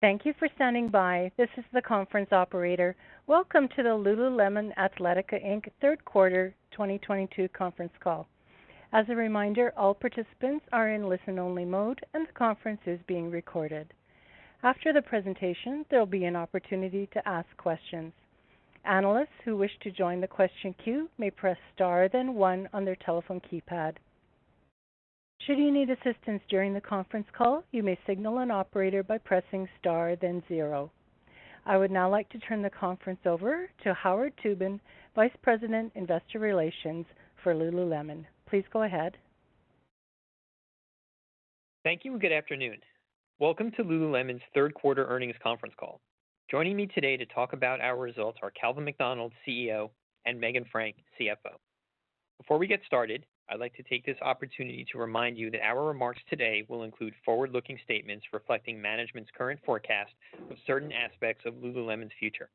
Thank you for standing by. This is the conference operator. Welcome to the Lululemon Athletica Inc. Third Quarter 2022 conference call. As a reminder, all participants are in listen-only mode, and the conference is being recorded. After the presentation, there will be an opportunity to ask questions. Analysts who wish to join the question queue may press star then one on their telephone keypad. Should you need assistance during the conference call, you may signal an operator by pressing star then zero. I would now like to turn the conference over to Howard Tubin, Vice President, Investor Relations for Lululemon. Please go ahead. Thank you and good afternoon. Welcome to Lululemon's third quarter earnings conference call. Joining me today to talk about our results are Calvin McDonald, CEO, and Meghan Frank, CFO. Before we get started, I'd like to take this opportunity to remind you that our remarks today will include forward-looking statements reflecting management's current forecast of certain aspects of Lululemon's future.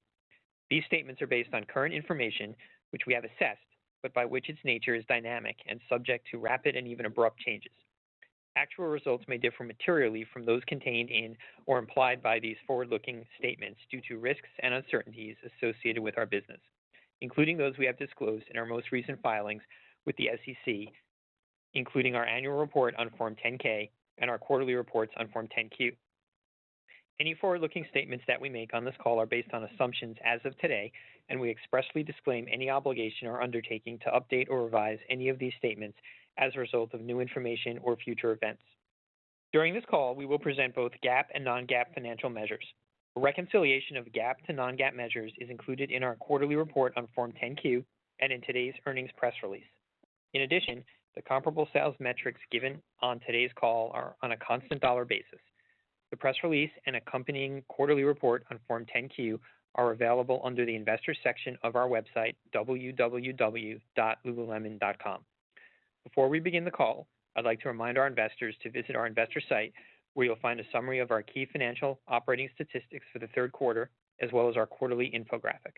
These statements are based on current information, which we have assessed, but by which its nature is dynamic and subject to rapid and even abrupt changes. Actual results may differ materially from those contained in or implied by these forward-looking statements due to risks and uncertainties associated with our business, including those we have disclosed in our most recent filings with the SEC, including our annual report on Form 10-K and our quarterly reports on Form 10-Q. Any forward-looking statements that we make on this call are based on assumptions as of today, and we expressly disclaim any obligation or undertaking to update or revise any of these statements as a result of new information or future events. During this call, we will present both GAAP and non-GAAP financial measures. A reconciliation of GAAP to non-GAAP measures is included in our quarterly report on Form 10-Q and in today's earnings press release. In addition, the comparable sales metrics given on today's call are on a constant dollar basis. The press release and accompanying quarterly report on Form 10-Q are available under the Investors section of our website, www.lululemon.com. Before we begin the call, I'd like to remind our investors to visit our investor site, where you'll find a summary of our key financial operating statistics for the third quarter, as well as our quarterly infographic.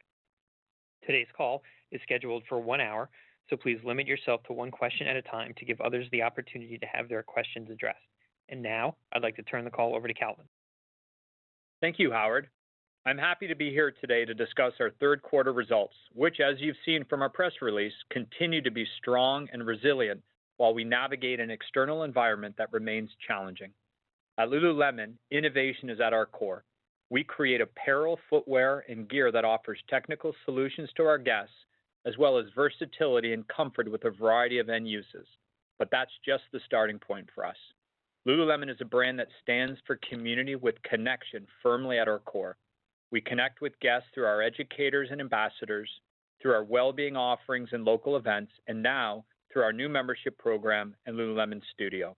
Today's call is scheduled for 1 hour, so please limit yourself to one question at a time to give others the opportunity to have their questions addressed. And now, I'd like to turn the call over to Calvin. Thank you, Howard. I'm happy to be here today to discuss our third quarter results, which, as you've seen from our press release, continue to be strong and resilient while we navigate an external environment that remains challenging. At Lululemon, innovation is at our core. We create apparel, footwear, and gear that offers technical solutions to our guests, as well as versatility and comfort with a variety of end uses. But that's just the starting point for us. Lululemon is a brand that stands for community with connection firmly at our core. We connect with guests through our educators and ambassadors, through our well-being offerings and local events, and now through our new membership program and Lululemon Studio.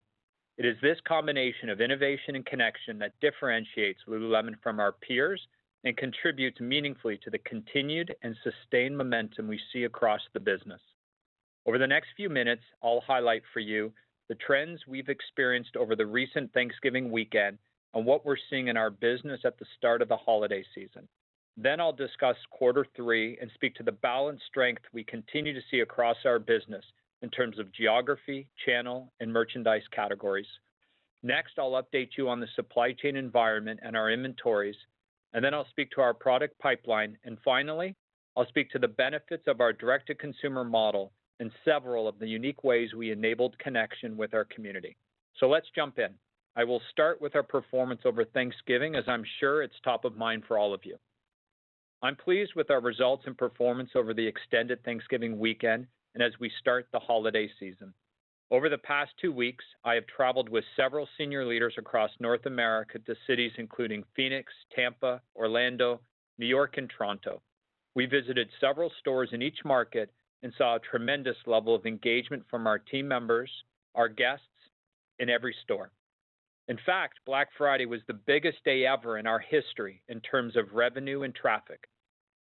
It is this combination of innovation and connection that differentiates Lululemon from our peers and contributes meaningfully to the continued and sustained momentum we see across the business. Over the next few minutes, I'll highlight for you the trends we've experienced over the recent Thanksgiving weekend and what we're seeing in our business at the start of the holiday season. Then I'll discuss quarter three and speak to the balanced strength we continue to see across our business in terms of geography, channel, and merchandise categories. Next, I'll update you on the supply chain environment and our inventories, and then I'll speak to our product pipeline, and finally, I'll speak to the benefits of our direct-to-consumer model and several of the unique ways we enabled connection with our community. So let's jump in. I will start with our performance over Thanksgiving, as I'm sure it's top of mind for all of you. I'm pleased with our results and performance over the extended Thanksgiving weekend and as we start the holiday season. Over the past 2 weeks, I have traveled with several senior leaders across North America to cities including Phoenix, Tampa, Orlando, New York, and Toronto. We visited several stores in each market and saw a tremendous level of engagement from our team members, our guests, in every store. In fact, Black Friday was the biggest day ever in our history in terms of revenue and traffic,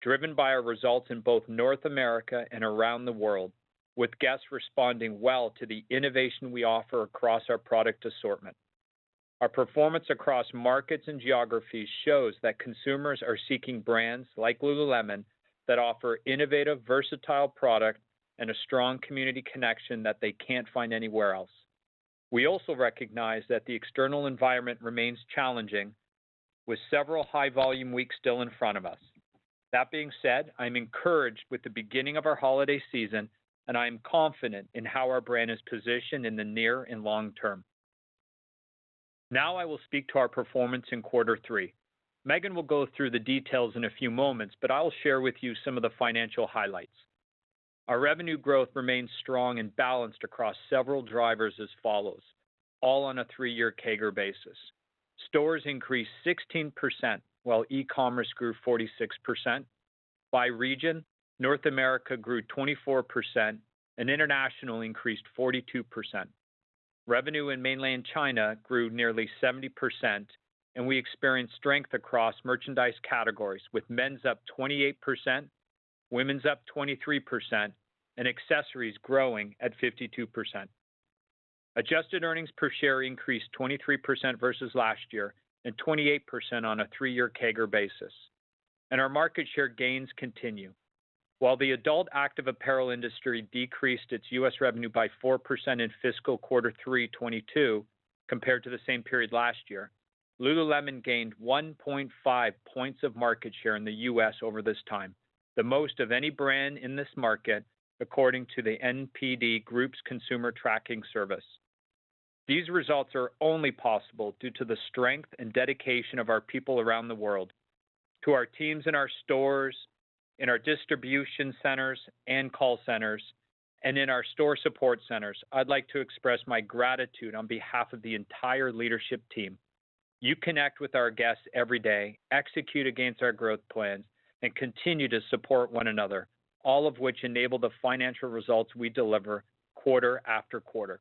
driven by our results in both North America and around the world, with guests responding well to the innovation we offer across our product assortment. Our performance across markets and geographies shows that consumers are seeking brands like Lululemon that offer innovative, versatile product and a strong community connection that they can't find anywhere else. We also recognize that the external environment remains challenging, with several high-volume weeks still in front of us. That being said, I'm encouraged with the beginning of our holiday season, and I am confident in how our brand is positioned in the near and long term. Now I will speak to our performance in quarter three. Megan will go through the details in a few moments, but I'll share with you some of the financial highlights. Our revenue growth remains strong and balanced across several drivers as follows, all on a 3-year CAGR basis. Stores increased 16%, while e-commerce grew 46%. By region, North America grew 24%, and international increased 42%. Revenue in mainland China grew nearly 70%, and we experienced strength across merchandise categories, with men's up 28%, women's up 23%, and accessories growing at 52%. Adjusted earnings per share increased 23% versus last year and 28% on a 3-year CAGR basis. And our market share gains continue. While the adult active apparel industry decreased its U.S. revenue by 4% in fiscal quarter 3 '22 compared to the same period last year, Lululemon gained 1.5 points of market share in the U.S. over this time, the most of any brand in this market, according to the NPD Group's consumer tracking service. These results are only possible due to the strength and dedication of our people around the world. To our teams in our stores, in our distribution centers and call centers, and in our store support centers, I'd like to express my gratitude on behalf of the entire leadership team. You connect with our guests every day, execute against our growth plans, and continue to support one another, all of which enable the financial results we deliver quarter after quarter.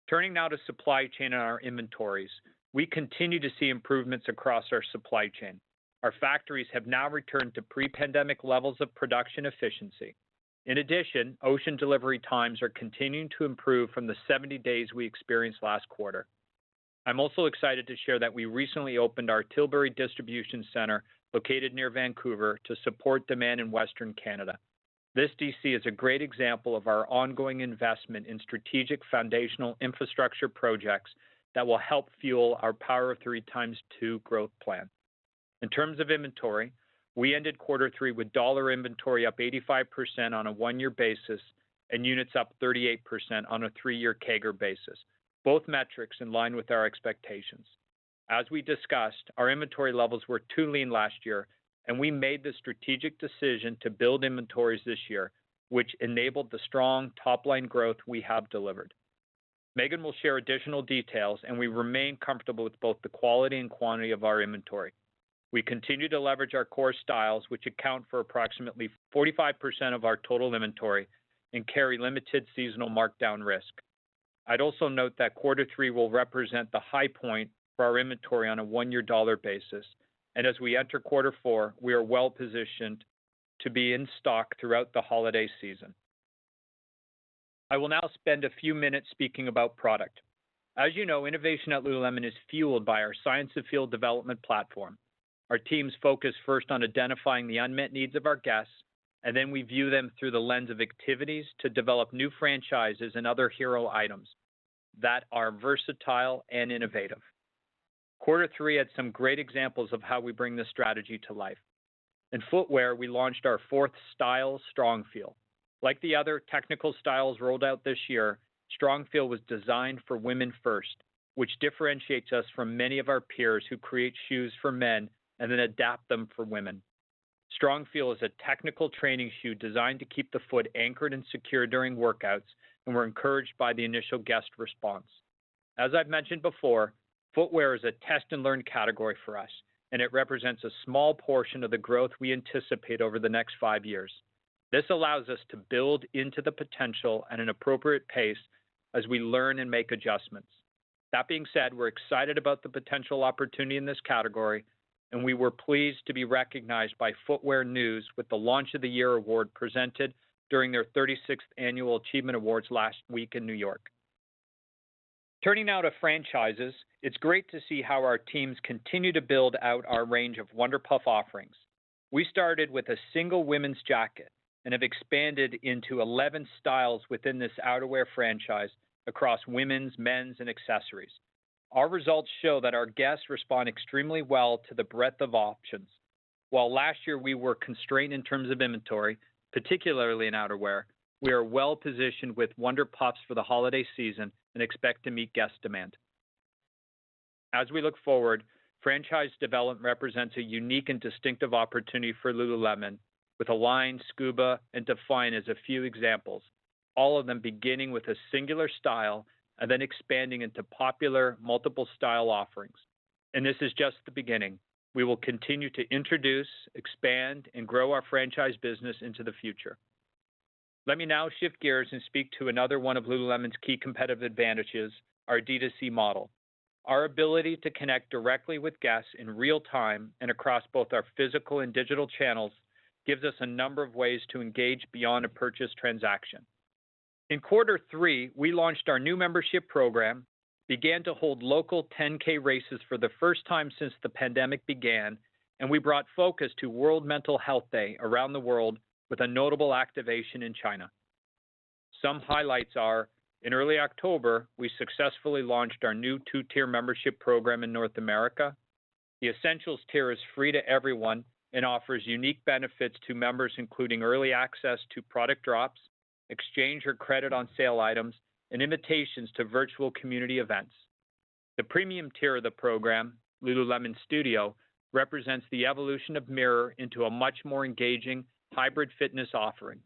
Turning now to supply chain and our inventories, we continue to see improvements across our supply chain. Our factories have now returned to pre-pandemic levels of production efficiency. In addition, ocean delivery times are continuing to improve from the 70 days we experienced last quarter. I'm also excited to share that we recently opened our Tilbury Distribution Center located near Vancouver to support demand in Western Canada. This DC is a great example of our ongoing investment in strategic foundational infrastructure projects that will help fuel our Power of 3 ×2 growth plan. In terms of inventory, we ended quarter 3 with dollar inventory up 85% on a 1-year basis and units up 38% on a 3-year CAGR basis, both metrics in line with our expectations. As we discussed, our inventory levels were too lean last year, and we made the strategic decision to build inventories this year, which enabled the strong top-line growth we have delivered. Megan will share additional details, and we remain comfortable with both the quality and quantity of our inventory. We continue to leverage our core styles, which account for approximately 45% of our total inventory and carry limited seasonal markdown risk. I'd also note that quarter 3 will represent the high point for our inventory on a 1-year dollar basis, and as we enter quarter 4, we are well positioned to be in stock throughout the holiday season. I will now spend a few minutes speaking about product. As you know, innovation at Lululemon is fueled by our Science of Feel development platform. Our teams focus first on identifying the unmet needs of our guests, and then we view them through the lens of activities to develop new franchises and other hero items that are versatile and innovative. Quarter 3 had some great examples of how we bring this strategy to life. In footwear, we launched our 4th style, Strong Feel. Like the other technical styles rolled out this year, Strong Feel was designed for women first, which differentiates us from many of our peers who create shoes for men and then adapt them for women. Strong Feel is a technical training shoe designed to keep the foot anchored and secure during workouts, and we're encouraged by the initial guest response. As I've mentioned before, footwear is a test and learn category for us, and it represents a small portion of the growth we anticipate over the next 5 years. This allows us to build into the potential at an appropriate pace as we learn and make adjustments. That being said, we're excited about the potential opportunity in this category, and we were pleased to be recognized by Footwear News with the Launch of the Year award presented during their 36th Annual Achievement Awards last week in New York. Turning now to franchises, it's great to see how our teams continue to build out our range of Wonder Puff offerings. We started with a single women's jacket and have expanded into 11 styles within this outerwear franchise across women's, men's, and accessories. Our results show that our guests respond extremely well to the breadth of options. While last year we were constrained in terms of inventory, particularly in outerwear, we are well positioned with Wonder Puffs for the holiday season and expect to meet guest demand. As we look forward, franchise development represents a unique and distinctive opportunity for Lululemon, with Align, Scuba, and Define as a few examples, all of them beginning with a singular style and then expanding into popular multiple style offerings. And this is just the beginning. We will continue to introduce, expand, and grow our franchise business into the future. Let me now shift gears and speak to another one of Lululemon's key competitive advantages, our D2C model. Our ability to connect directly with guests in real time and across both our physical and digital channels gives us a number of ways to engage beyond a purchase transaction. In Q3, we launched our new membership program, began to hold local 10K races for the first time since the pandemic began, and we brought focus to World Mental Health Day around the world with a notable activation in China. Some highlights are, in early October, we successfully launched our new 2-tier membership program in North America. The Essentials tier is free to everyone and offers unique benefits to members, including early access to product drops, exchange or credit on sale items, and invitations to virtual community events. The premium tier of the program, Lululemon Studio, represents the evolution of Mirror into a much more engaging hybrid fitness offering.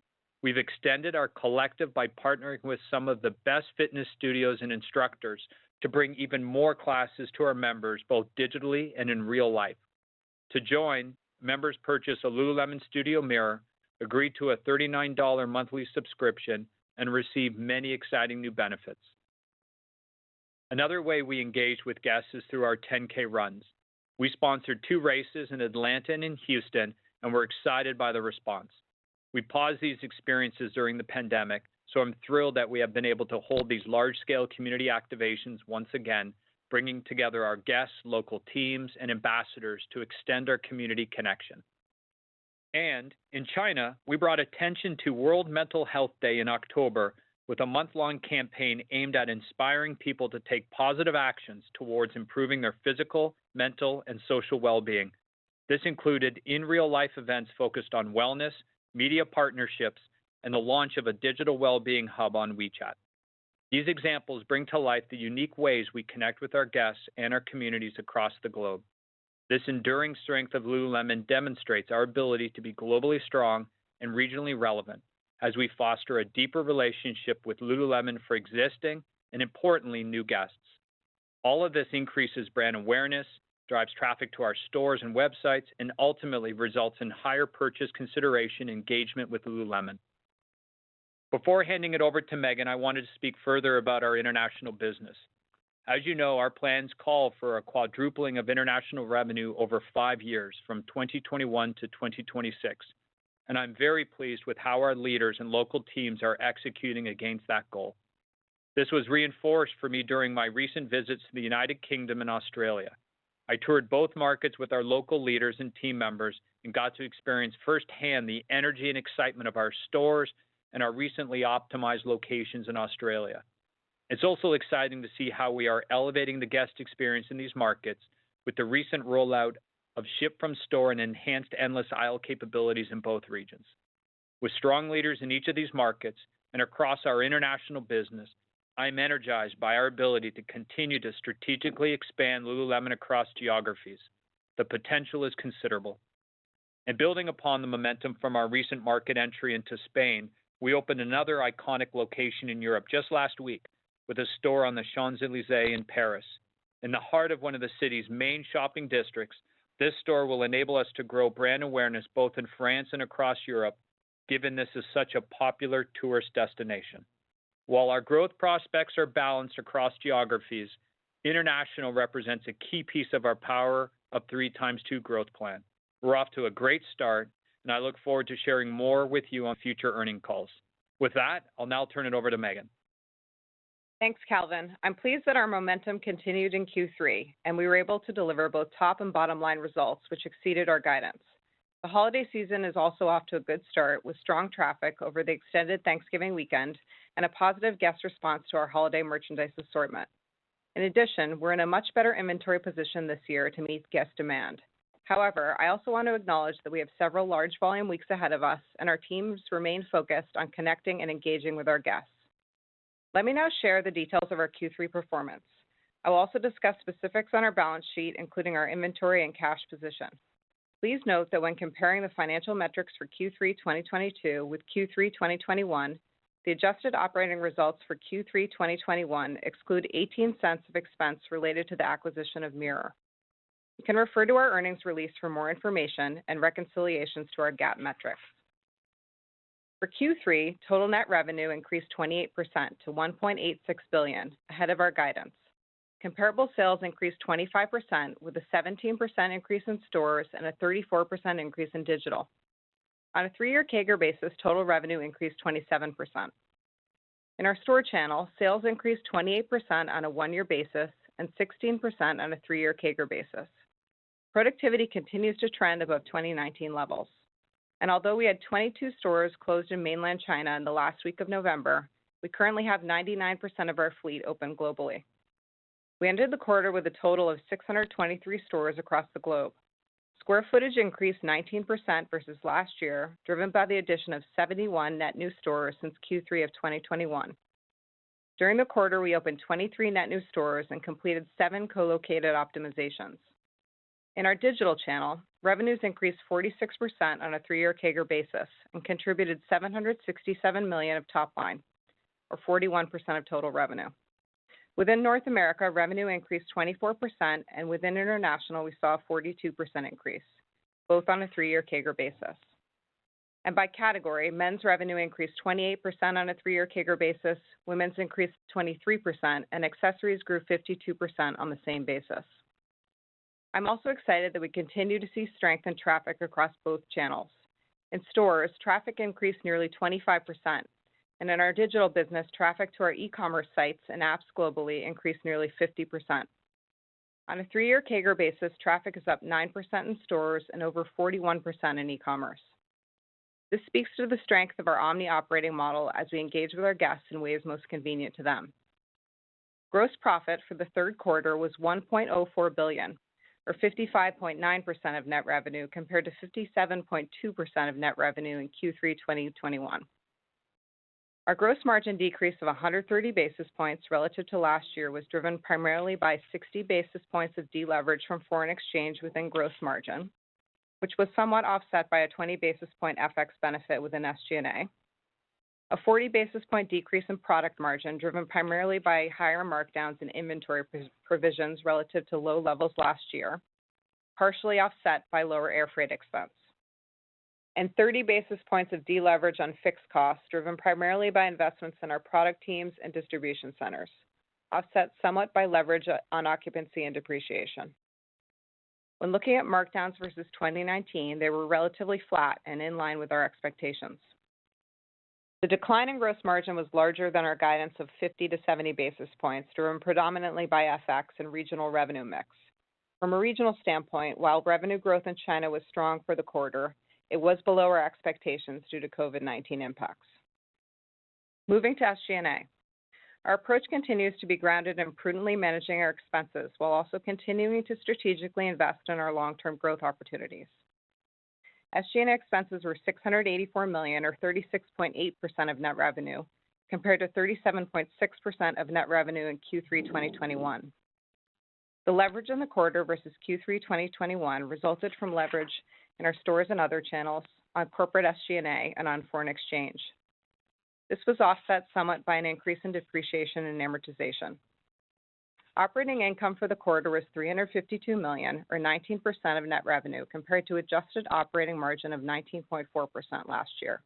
We've extended our collective by partnering with some of the best fitness studios and instructors to bring even more classes to our members, both digitally and in real life. To join, members purchase a Lululemon Studio Mirror, agree to a $39 monthly subscription, and receive many exciting new benefits. Another way we engage with guests is through our 10K runs. We sponsored 2 races in Atlanta and in Houston, and we're excited by the response. We paused these experiences during the pandemic, so I'm thrilled that we have been able to hold these large-scale community activations once again, bringing together our guests, local teams, and ambassadors to extend our community connection. And in China, we brought attention to World Mental Health Day in October with a month-long campaign aimed at inspiring people to take positive actions towards improving their physical, mental, and social well-being. This included in-real-life events focused on wellness, media partnerships, and the launch of a digital well-being hub on WeChat. These examples bring to life the unique ways we connect with our guests and our communities across the globe. This enduring strength of Lululemon demonstrates our ability to be globally strong and regionally relevant as we foster a deeper relationship with Lululemon for existing and, importantly, new guests. All of this increases brand awareness, drives traffic to our stores and websites, and ultimately results in higher purchase consideration engagement with Lululemon. Before handing it over to Megan, I wanted to speak further about our international business. As you know, our plans call for a quadrupling of international revenue over 5 years, from 2021 to 2026, and I'm very pleased with how our leaders and local teams are executing against that goal. This was reinforced for me during my recent visits to the United Kingdom and Australia. I toured both markets with our local leaders and team members and got to experience firsthand the energy and excitement of our stores and our recently optimized locations in Australia. It's also exciting to see how we are elevating the guest experience in these markets with the recent rollout of ship from store and enhanced endless aisle capabilities in both regions. With strong leaders in each of these markets and across our international business, I am energized by our ability to continue to strategically expand Lululemon across geographies. The potential is considerable. And building upon the momentum from our recent market entry into Spain, we opened another iconic location in Europe just last week, with a store on the Champs-Élysées in Paris. In the heart of one of the city's main shopping districts, this store will enable us to grow brand awareness both in France and across Europe, given this is such a popular tourist destination. While our growth prospects are balanced across geographies, international represents a key piece of our Power of 3x2 growth plan. We're off to a great start, and I look forward to sharing more with you on future earnings calls. With that, I'll now turn it over to Megan. Thanks, Calvin. I'm pleased that our momentum continued in Q3, and we were able to deliver both top and bottom line results, which exceeded our guidance. The holiday season is also off to a good start with strong traffic over the extended Thanksgiving weekend and a positive guest response to our holiday merchandise assortment. In addition, we're in a much better inventory position this year to meet guest demand. However, I also want to acknowledge that we have several large volume weeks ahead of us, and our teams remain focused on connecting and engaging with our guests. Let me now share the details of our Q3 performance. I will also discuss specifics on our balance sheet, including our inventory and cash position. Please note that when comparing the financial metrics for Q3 2022 with Q3 2021, the adjusted operating results for Q3 2021 exclude 18 cents of expense related to the acquisition of Mirror. You can refer to our earnings release for more information and reconciliations to our GAAP metrics. For Q3, total net revenue increased 28% to $1.86 billion, ahead of our guidance. Comparable sales increased 25% with a 17% increase in stores and a 34% increase in digital. On a 3-year CAGR basis, total revenue increased 27%. In our store channel, sales increased 28% on a 1-year basis and 16% on a 3-year CAGR basis. Productivity continues to trend above 2019 levels. And although we had 22 stores closed in mainland China in the last week of November, we currently have 99% of our fleet open globally. We ended the quarter with a total of 623 stores across the globe. Square footage increased 19% versus last year, driven by the addition of 71 net new stores since Q3 of 2021. During the quarter, we opened 23 net new stores and completed 7 co-located optimizations. In our digital channel, revenues increased 46% on a 3-year CAGR basis and contributed $767 million of top line, or 41% of total revenue. Within North America, revenue increased 24%, and within international, we saw a 42% increase, both on a 3-year CAGR basis. And by category, men's revenue increased 28% on a 3-year CAGR basis, women's increased 23%, and accessories grew 52% on the same basis. I'm also excited that we continue to see strength in traffic across both channels. In stores, traffic increased nearly 25%, and in our digital business, traffic to our e-commerce sites and apps globally increased nearly 50%. On a 3-year CAGR basis, traffic is up 9% in stores and over 41% in e-commerce. This speaks to the strength of our omni operating model as we engage with our guests in ways most convenient to them. Gross profit for the third quarter was $1.04 billion, or 55.9% of net revenue, compared to 57.2% of net revenue in Q3 2021. Our gross margin decrease of 130 basis points relative to last year was driven primarily by 60 basis points of deleverage from foreign exchange within gross margin, which was somewhat offset by a 20 basis point FX benefit within SG&A, a 40 basis point decrease in product margin driven primarily by higher markdowns and inventory provisions relative to low levels last year, partially offset by lower air freight expense, and 30 basis points of deleverage on fixed costs driven primarily by investments in our product teams and distribution centers, offset somewhat by leverage on occupancy and depreciation. When looking at markdowns versus 2019, they were relatively flat and in line with our expectations. The decline in gross margin was larger than our guidance of 50 to 70 basis points, driven predominantly by FX and regional revenue mix. From a regional standpoint, while revenue growth in China was strong for the quarter, it was below our expectations due to COVID-19 impacts. Moving to SG&A. Our approach continues to be grounded in prudently managing our expenses while also continuing to strategically invest in our long-term growth opportunities. SG&A expenses were $684 million, or 36.8% of net revenue, compared to 37.6% of net revenue in Q3 2021. The leverage in the quarter versus Q3 2021 resulted from leverage in our stores and other channels, on corporate SG&A, and on foreign exchange. This was offset somewhat by an increase in depreciation and amortization. Operating income for the quarter was $352 million, or 19% of net revenue, compared to adjusted operating margin of 19.4% last year.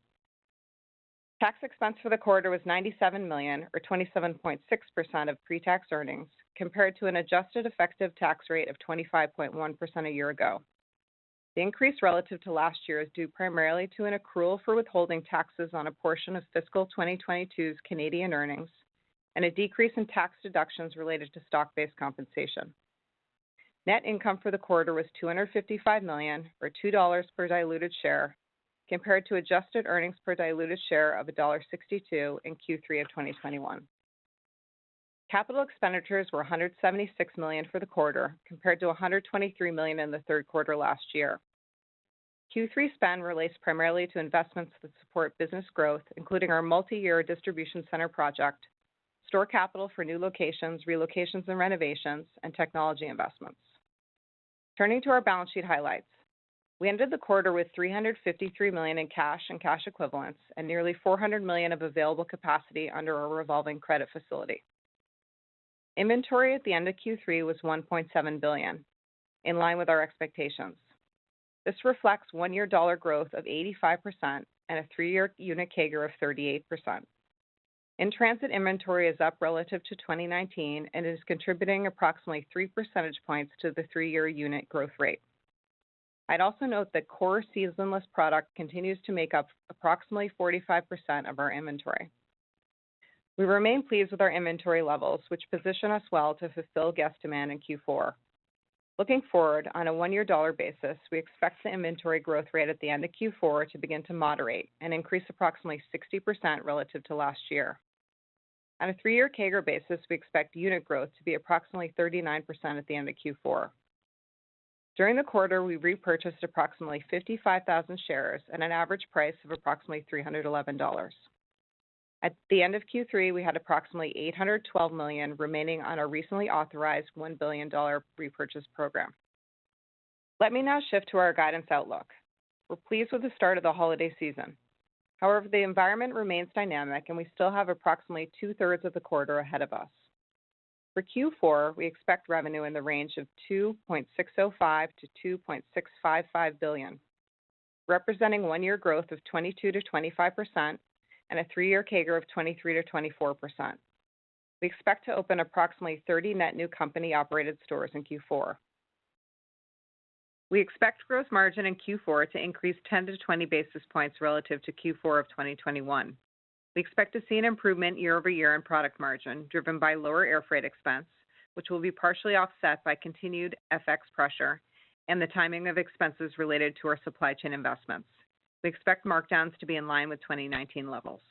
Tax expense for the quarter was $97 million, or 27.6% of pre-tax earnings, compared to an adjusted effective tax rate of 25.1% a year ago. The increase relative to last year is due primarily to an accrual for withholding taxes on a portion of fiscal 2022's Canadian earnings and a decrease in tax deductions related to stock-based compensation. Net income for the quarter was $255 million, or $2 per diluted share, compared to adjusted earnings per diluted share of $1.62 in Q3 of 2021. Capital expenditures were $176 million for the quarter, compared to $123 million in the third quarter last year. Q3 spend relates primarily to investments that support business growth, including our multi-year distribution center project, store capital for new locations, relocations and renovations, and technology investments. Turning to our balance sheet highlights. We ended the quarter with $353 million in cash and cash equivalents and nearly $400 million of available capacity under our revolving credit facility. Inventory at the end of Q3 was $1.7 billion, in line with our expectations. This reflects one-year dollar growth of 85% and a three-year unit CAGR of 38%. In-transit inventory is up relative to 2019 and is contributing approximately 3 percentage points to the three-year unit growth rate. I'd also note that core seasonless product continues to make up approximately 45% of our inventory. We remain pleased with our inventory levels, which position us well to fulfill guest demand in Q4. Looking forward, on a one-year dollar basis, we expect the inventory growth rate at the end of Q4 to begin to moderate and increase approximately 60% relative to last year. On a three-year CAGR basis, we expect unit growth to be approximately 39% at the end of Q4. During the quarter, we repurchased approximately 55,000 shares at an average price of approximately $311. At the end of Q3, we had approximately $812 million remaining on our recently authorized $1 billion repurchase program. Let me now shift to our guidance outlook. We're pleased with the start of the holiday season. However, the environment remains dynamic and we still have approximately 2/3 of the quarter ahead of us. For Q4, we expect revenue in the range of $2.605 to $2.655 billion, representing one-year growth of 22 to 25% and a three-year CAGR of 23 to 24%. We expect to open approximately 30 net new company-operated stores in Q4. We expect gross margin in Q4 to increase 10 to 20 basis points relative to Q4 of 2021. We expect to see an improvement year over year in product margin, driven by lower air freight expense, which will be partially offset by continued FX pressure and the timing of expenses related to our supply chain investments. We expect markdowns to be in line with 2019 levels.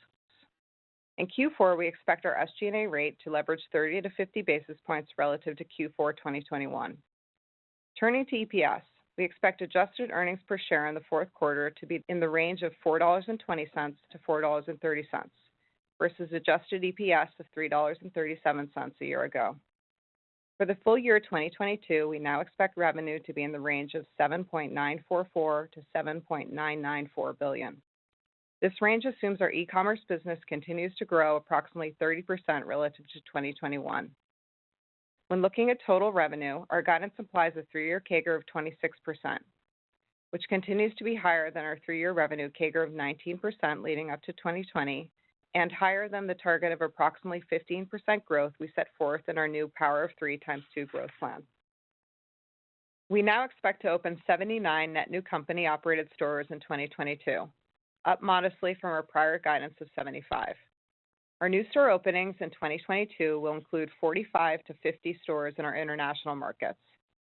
In Q4, we expect our SG&A rate to leverage 30 to 50 basis points relative to Q4 2021. Turning to EPS, we expect adjusted earnings per share in the fourth quarter to be in the range of $4.20 to $4.30 versus adjusted EPS of $3.37 a year ago. For the full year 2022, we now expect revenue to be in the range of $7.944 to $7.994 billion. This range assumes our e-commerce business continues to grow approximately 30% relative to 2021. When looking at total revenue, our guidance implies a three-year CAGR of 26%, which continues to be higher than our three-year revenue CAGR of 19% leading up to 2020 and higher than the target of approximately 15% growth we set forth in our new Power of 3 x2 growth plan. We now expect to open 79 net new company-operated stores in 2022, up modestly from our prior guidance of 75. Our new store openings in 2022 will include 45 to 50 stores in our international markets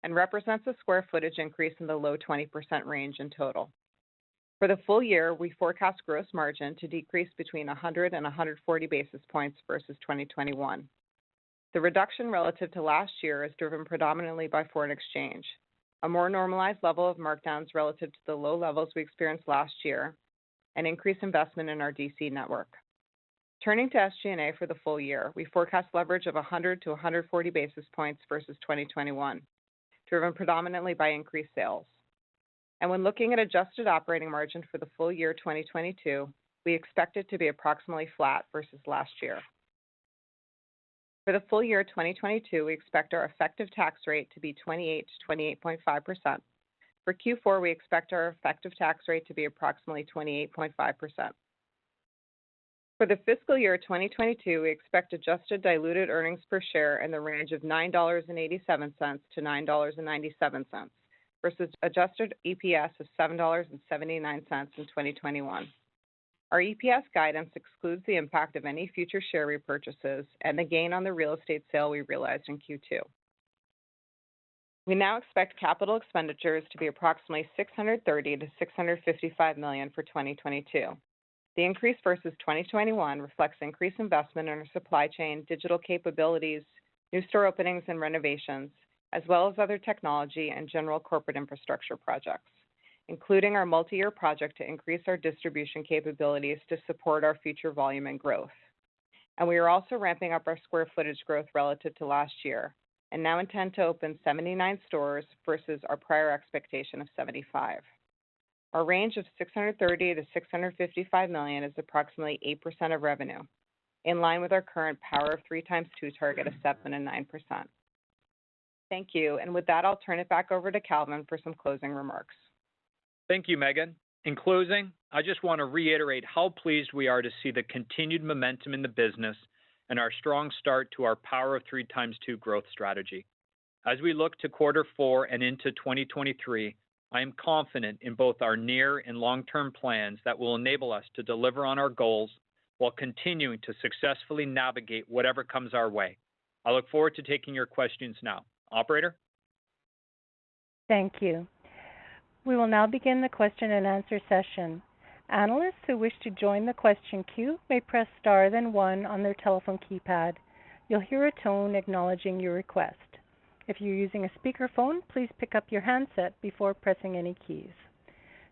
and represents a square footage increase in the low 20% range in total. For the full year, we forecast gross margin to decrease between 100 and 140 basis points versus 2021. The reduction relative to last year is driven predominantly by foreign exchange, a more normalized level of markdowns relative to the low levels we experienced last year, and increased investment in our DC network. Turning to SG&A for the full year, we forecast leverage of 100 to 140 basis points versus 2021, driven predominantly by increased sales. And when looking at adjusted operating margin for the full year 2022, we expect it to be approximately flat versus last year. For the full year 2022, we expect our effective tax rate to be 28 to 28.5%. For Q4, we expect our effective tax rate to be approximately 28.5%. For the fiscal year 2022, we expect adjusted diluted earnings per share in the range of $9.87 to $9.97 versus adjusted EPS of $7.79 in 2021. Our EPS guidance excludes the impact of any future share repurchases and the gain on the real estate sale we realized in Q2. We now expect capital expenditures to be approximately $630 to $655 million for 2022. The increase versus 2021 reflects increased investment in our supply chain, digital capabilities, new store openings and renovations, as well as other technology and general corporate infrastructure projects, including our multi-year project to increase our distribution capabilities to support our future volume and growth. And we are also ramping up our square footage growth relative to last year, and now intend to open 79 stores versus our prior expectation of 75. Our range of $630 to $655 million is approximately 8% of revenue, in line with our current Power of 3 x 2 target of 7 and 9%. Thank you, and with that, I'll turn it back over to Calvin for some closing remarks. Thank you, Megan. In closing, I just want to reiterate how pleased we are to see the continued momentum in the business and our strong start to our Power of 3 x 2 growth strategy. As we look to Q4 and into 2023, I am confident in both our near and long-term plans that will enable us to deliver on our goals while continuing to successfully navigate whatever comes our way. I look forward to taking your questions now. Operator? Thank you. We will now begin the question and answer session. Analysts who wish to join the question queue may press star then one on their telephone keypad. You'll hear a tone acknowledging your request. If you're using a speakerphone, please pick up your handset before pressing any keys.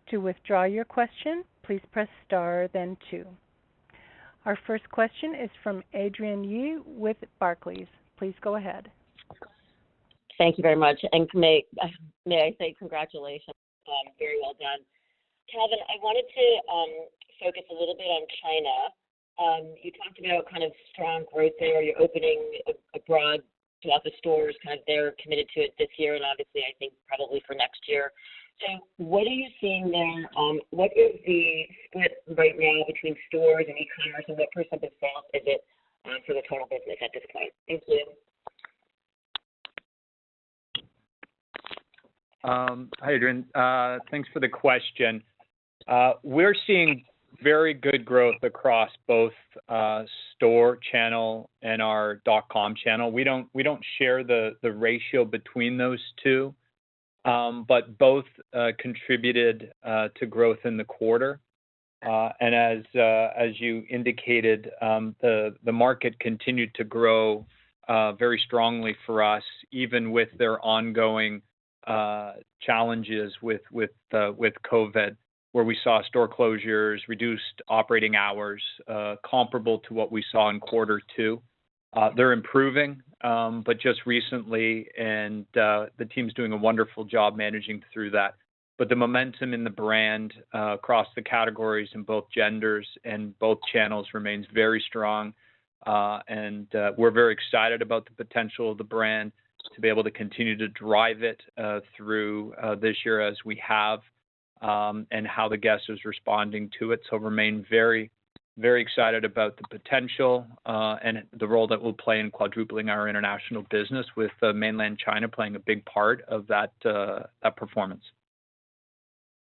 To withdraw your question, please press star then two. Our first question is from Adrienne Yih with Barclays. Please go ahead. Thank you very much, and may I say congratulations. Very well done. Calvin, I wanted to focus a little bit on China. You talked about kind of strong growth there. You're opening abroad to lots of stores, kind of they're committed to it this year, and obviously I think probably for next year. So what are you seeing there? What is the split right now between stores and e-commerce, and what percent of sales is it for the total business at this point? Thank you. Hi, Adrienne. Thanks for the question. We're seeing very good growth across both store channel and our .com channel. We don't share the ratio between those two, but both contributed to growth in the quarter. And as you indicated, the market continued to grow very strongly for us, even with their ongoing challenges with COVID, where we saw store closures, reduced operating hours, comparable to what we saw in Q2. They're improving, but just recently, and the team's doing a wonderful job managing through that. But the momentum in the brand across the categories in both genders and both channels remains very strong, and we're very excited about the potential of the brand to be able to continue to drive it through this year as we have, and how the guest is responding to it. So remain very, very excited about the potential and the role that we'll play in quadrupling our international business, with mainland China playing a big part of that performance.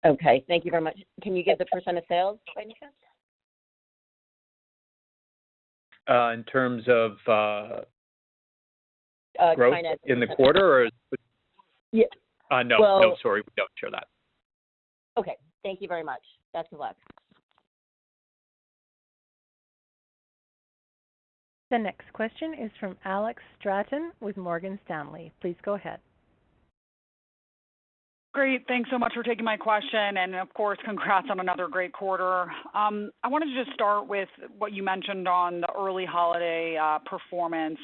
Okay, thank you very much. Can you give the percent of sales by any chance? In terms of growth China in the quarter, or? Yeah. No, sorry, we don't share that. Okay, thank you very much. Best of luck. The next question is from Alex Straton with Morgan Stanley. Please go ahead. Great. Thanks so much for taking my question, and of course, congrats on another great quarter. I wanted to just start with what you mentioned on the early holiday performance.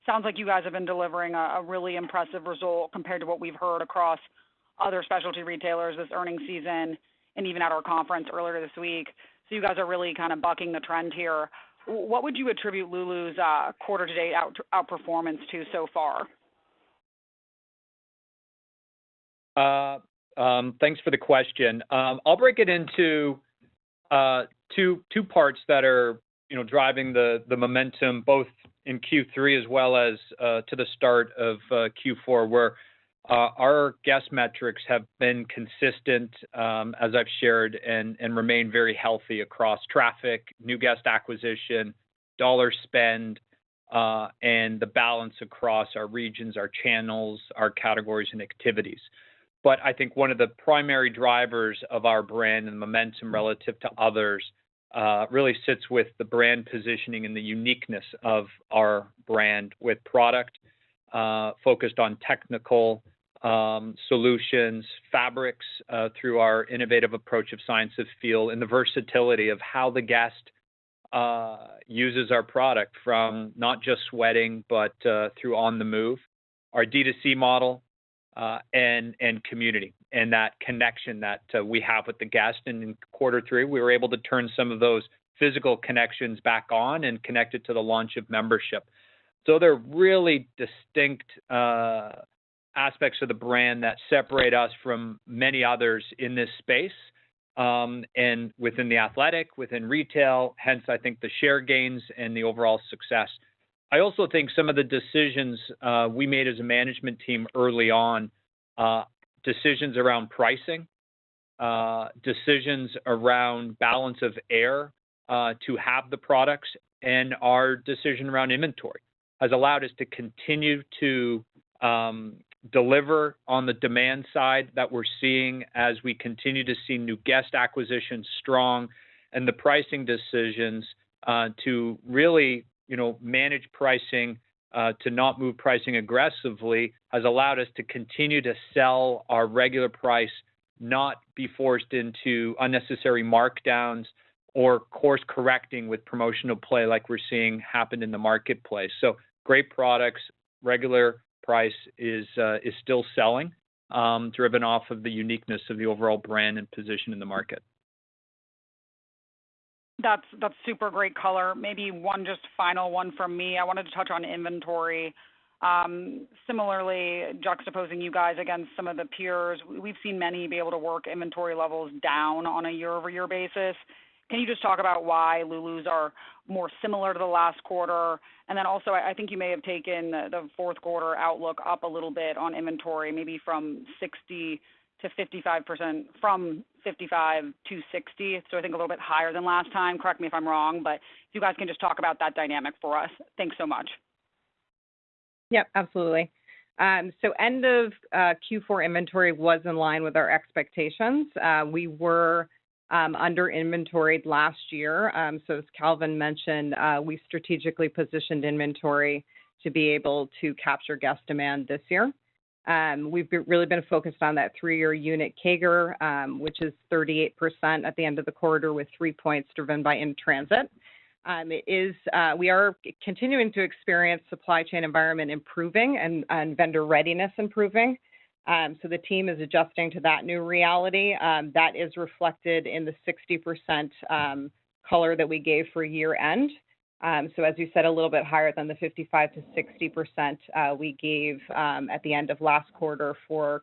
Sounds like you guys have been delivering a really impressive result compared to what we've heard across other specialty retailers this earnings season and even at our conference earlier this week. So you guys are really kind of bucking the trend here. What would you attribute Lulu's quarter-to-date outperformance to so far? Thanks for the question. I'll break it into two parts that are, driving the momentum both in Q3 as well as to the start of Q4, where our guest metrics have been consistent, as I've shared, and remain very healthy across traffic, new guest acquisition, dollar spend, and the balance across our regions, our channels, our categories, and activities. But I think one of the primary drivers of our brand and momentum relative to others really sits with the brand positioning and the uniqueness of our brand, with product focused on technical solutions, fabrics through our innovative approach of science of feel, and the versatility of how the guest uses our product, from not just sweating, but through on the move, our D2C model, and community, and that connection that we have with the guest. And in Q3, we were able to turn some of those physical connections back on and connect it to the launch of membership. So they're really distinct aspects of the brand that separate us from many others in this space, and within the athletic, within retail, hence I think the share gains and the overall success. I also think some of the decisions we made as a management team early on, decisions around pricing, decisions around balance of air to have the products, and our decision around inventory has allowed us to continue to deliver on the demand side that we're seeing as we continue to see new guest acquisition strong, and the pricing decisions to really, manage pricing, to not move pricing aggressively, has allowed us to continue to sell our regular price, not be forced into unnecessary markdowns or course correcting with promotional play like we're seeing happen in the marketplace. So great products, regular price is still selling, driven off of the uniqueness of the overall brand and position in the market. That's super great color. Maybe one just final one from me. I wanted to touch on inventory. Similarly, juxtaposing you guys against some of the peers, we've seen many be able to work inventory levels down on a year-over-year basis. Can you just talk about why Lulus are more similar to the last quarter? And then also, I think you may have taken the Q4 outlook up a little bit on inventory, maybe from 60 to 55%, from 55 to 60. So I think a little bit higher than last time. Correct me if I'm wrong, but if you guys can just talk about that dynamic for us. Thanks so much. Yep, absolutely. So end of Q4 inventory was in line with our expectations. We were under inventoried last year. So as Calvin mentioned, we strategically positioned inventory to be able to capture guest demand this year. We've really been focused on that 3-year unit CAGR, which is 38% at the end of the quarter, with 3 points driven by in-transit. We are continuing to experience supply chain environment improving and vendor readiness improving. So the team is adjusting to that new reality. That is reflected in the 60% color that we gave for year end. So as you said, a little bit higher than the 55 to 60% we gave at the end of last quarter for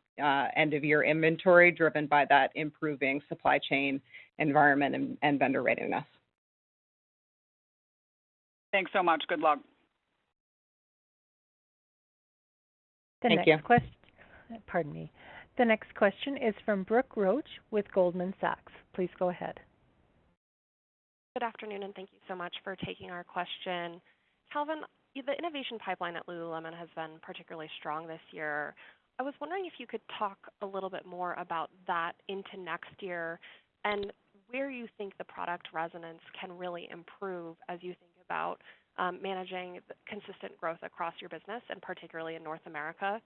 end of year inventory, driven by that improving supply chain environment and vendor readiness. Thanks so much. Good luck. Thank you. The next question is from Brooke Roach with Goldman Sachs. Please go ahead. Good afternoon, and thank you so much for taking our question. Calvin, the innovation pipeline at Lululemon has been particularly strong this year. I was wondering if you could talk a little bit more about that into next year, and where you think the product resonance can really improve as you think about managing consistent growth across your business, and particularly in North America.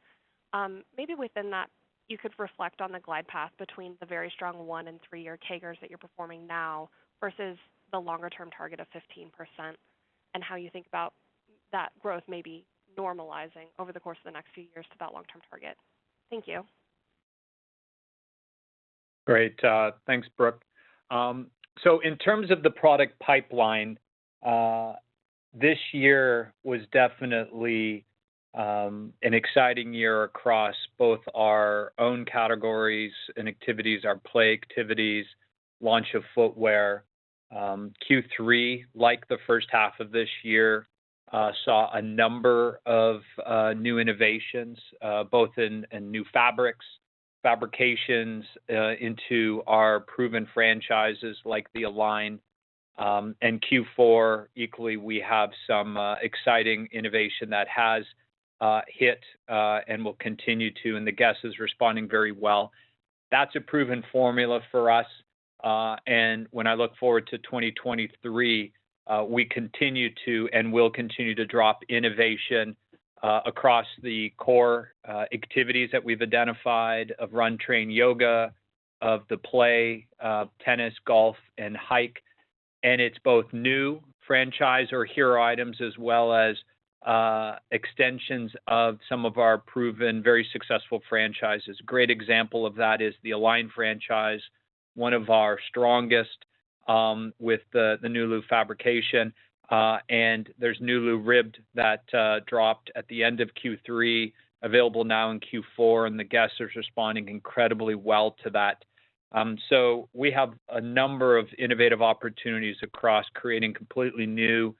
Maybe within that, you could reflect on the glide path between the very strong 1 and 3 year CAGRs that you're performing now versus the longer term target of 15%, and how you think about that growth maybe normalizing over the course of the next few years to that long-term target. Thank you. Great. Thanks, Brooke. So in terms of the product pipeline, this year was definitely an exciting year across both our own categories and activities, our play activities, launch of footwear. Q3, like the first half of this year, saw a number of new innovations, both in new fabrications into our proven franchises like the Align. And Q4, equally, we have some exciting innovation that has hit and will continue to, and the guest is responding very well. That's a proven formula for us. And when I look forward to 2023, we continue to and will continue to drop innovation across the core activities that we've identified of run, train, yoga, of the play, tennis, golf, and hike. And it's both new franchise or hero items as well as extensions of some of our proven, very successful franchises. A great example of that is the Align franchise, one of our strongest with the Nulu fabrication. And there's Nulu ribbed that dropped at the end of Q3, available now in Q4, and the guests are responding incredibly well to that. So we have a number of innovative opportunities across creating completely new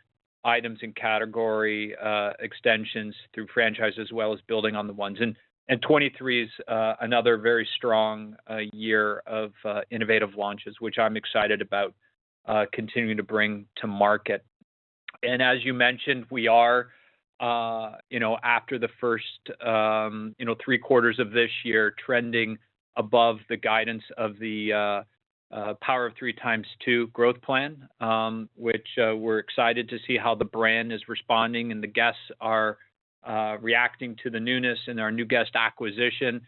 items and category extensions through franchise as well as building on the ones. And 23 is another very strong year of innovative launches, which I'm excited about continuing to bring to market. And as you mentioned, we are, after the first, 3 quarters of this year, trending above the guidance of the Power of 3 x2 growth plan, which we're excited to see how the brand is responding and the guests are reacting to the newness and our new guest acquisition.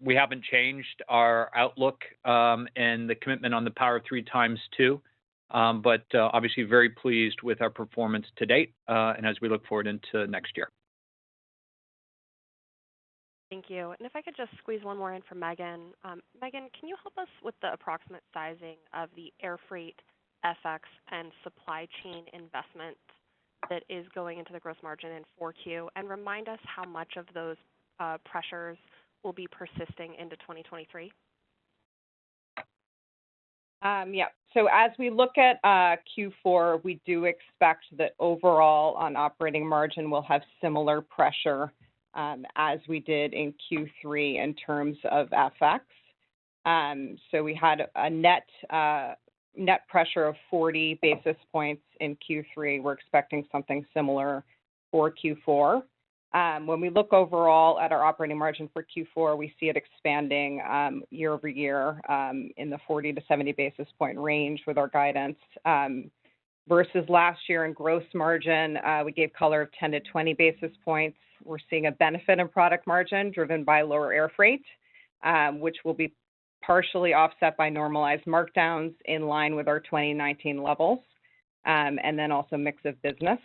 We haven't changed our outlook and the commitment on the Power of 3 x2. But obviously very pleased with our performance to date and as we look forward into next year. Thank you. And if I could just squeeze one more in for Megan. Megan, can you help us with the approximate sizing of the air freight, FX, and supply chain investment that is going into the gross margin in 4Q, and remind us how much of those pressures will be persisting into 2023? Yeah. So as we look at Q4, we do expect that overall on operating margin we'll have similar pressure as we did in Q3 in terms of FX. So we had a net pressure of 40 basis points in Q3. We're expecting something similar for Q4. When we look overall at our operating margin for Q4, we see it expanding year over year in the 40 to 70 basis point range with our guidance. Versus last year in gross margin, we gave color of 10 to 20 basis points. We're seeing a benefit in product margin driven by lower air freight, which will be partially offset by normalized markdowns in line with our 2019 levels, and then also mix of business.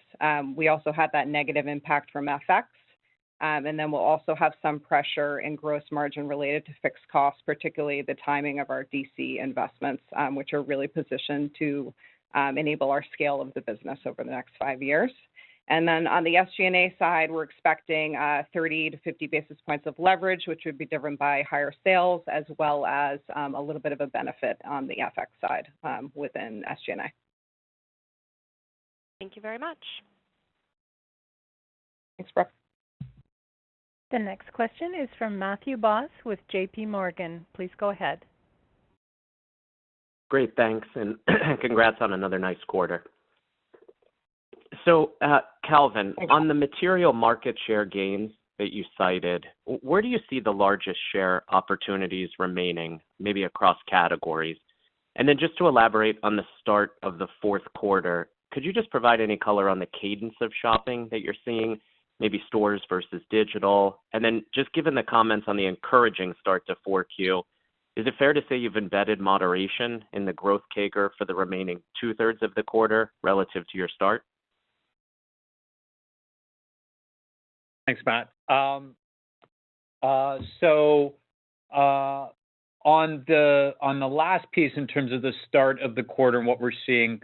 We also had that negative impact from FX, and then we'll also have some pressure in gross margin related to fixed costs, particularly the timing of our DC investments, which are really positioned to enable our scale of the business over the next 5 years. And then on the SG&A side, we're expecting 30 to 50 basis points of leverage, which would be driven by higher sales, as well as a little bit of a benefit on the FX side within SG&A. Thank you very much. Thanks, Brooke. The next question is from Matthew Boss with JP Morgan. Please go ahead. Great, thanks, and congrats on another nice quarter. So, Calvin, on the material market share gains that you cited, where do you see the largest share opportunities remaining, maybe across categories? And then just to elaborate on the start of the fourth quarter, could you just provide any color on the cadence of shopping that you're seeing, maybe stores versus digital? And then just given the comments on the encouraging start to 4Q, is it fair to say you've embedded moderation in the growth CAGR for the remaining 2/3 of the quarter relative to your start? Thanks, Matt. On the last piece in terms of the start of the quarter and what we're seeing,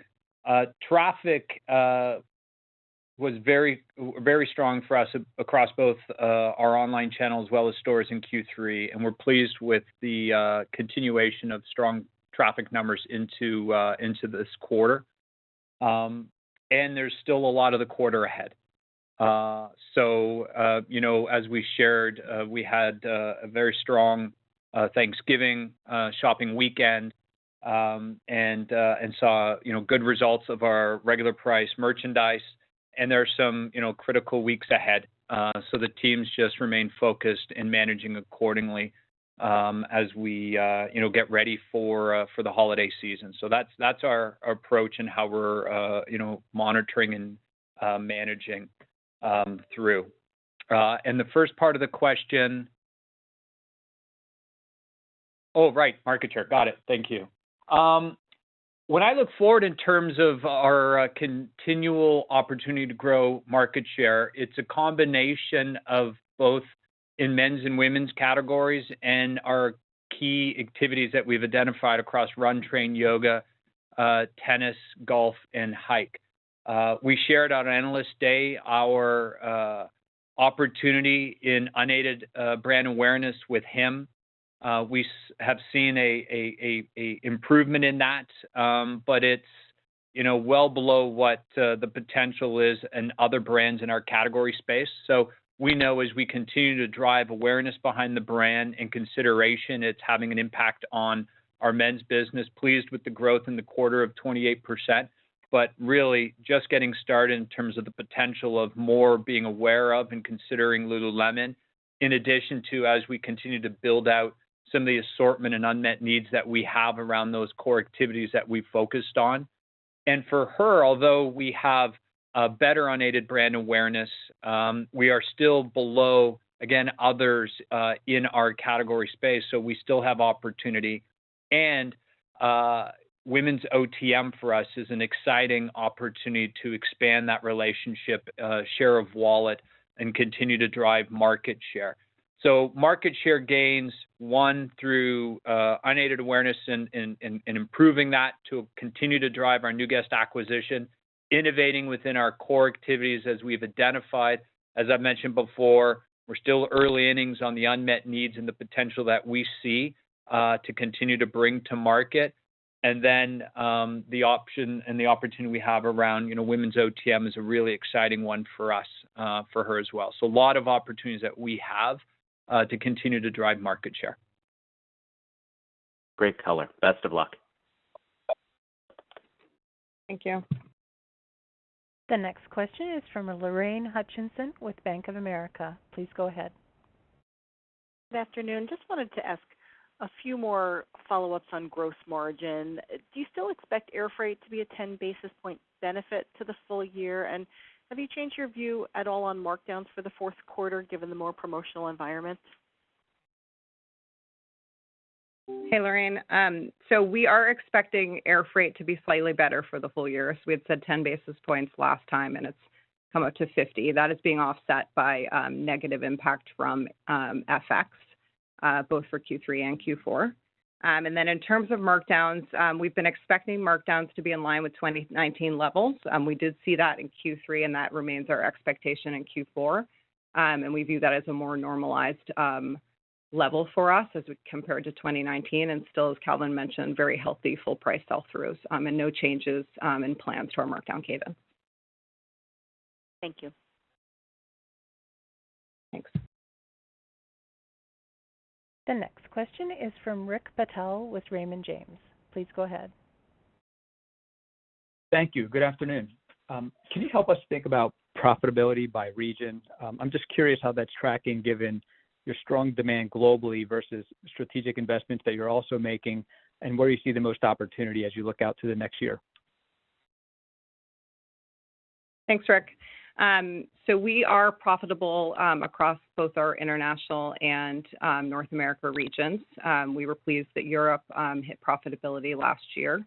traffic was very, very strong for us across both our online channel as well as stores in Q3, and we're pleased with the continuation of strong traffic numbers into this quarter. And there's still a lot of the quarter ahead. As we shared, we had a very strong Thanksgiving shopping weekend and saw good results of our regular price merchandise. And there are some critical weeks ahead. So the teams just remain focused in managing accordingly. as we get ready for the holiday season. So that's our approach and how we're monitoring and managing through. And the first part of the question. Oh, right, market share. Got it. Thank you. When I look forward in terms of our continual opportunity to grow market share, it's a combination of both in men's and women's categories and our key activities that we've identified across run, train, yoga, tennis, golf, and hike. We shared on Analyst Day our opportunity in unaided brand awareness with him. We have seen a improvement in that, but it's well below what the potential is in other brands in our category space. So we know as we continue to drive awareness behind the brand and consideration, it's having an impact on our men's business. Pleased with the growth in the quarter of 28%, but really just getting started in terms of the potential of more being aware of and considering Lululemon, in addition to as we continue to build out some of the assortment and unmet needs that we have around those core activities that we focused on. And for her, although we have a better unaided brand awareness, we are still below, again, others in our category space, so we still have opportunity. And women's OTM for us is an exciting opportunity to expand that relationship, share of wallet, and continue to drive market share. So market share gains, one, through unaided awareness and improving that to continue to drive our new guest acquisition, innovating within our core activities as we've identified. As I mentioned before, we're still early innings on the unmet needs and the potential that we see to continue to bring to market. And then the option and the opportunity we have around women's OTM is a really exciting one for us, for her as well. So a lot of opportunities that we have to continue to drive market share. Great color. Best of luck. Thank you. The next question is from Lorraine Hutchinson with Bank of America. Please go ahead. Good afternoon. Just wanted to ask a few more follow-ups on gross margin. Do you still expect air freight to be a 10 basis point benefit to the full year? And have you changed your view at all on markdowns for the fourth quarter, given the more promotional environment? Hey, Lorraine. So we are expecting air freight to be slightly better for the full year. So we had said 10 basis points last time, and it's come up to 50. That is being offset by negative impact from FX, both for Q3 and Q4. And then in terms of markdowns, we've been expecting markdowns to be in line with 2019 levels. We did see that in Q3, and that remains our expectation in Q4. And we view that as a more normalized level for us as we compared to 2019. And still, as Calvin mentioned, very healthy full price sell-throughs and no changes in plans to our markdown cadence. Thank you. Thanks. The next question is from Rick Patel with Raymond James. Please go ahead. Thank you. Good afternoon. Can you help us think about profitability by region? I'm just curious how that's tracking given your strong demand globally versus strategic investments that you're also making, and where you see the most opportunity as you look out to the next year. Thanks, Rick. So we are profitable across both our international and North America regions. We were pleased that Europe hit profitability last year.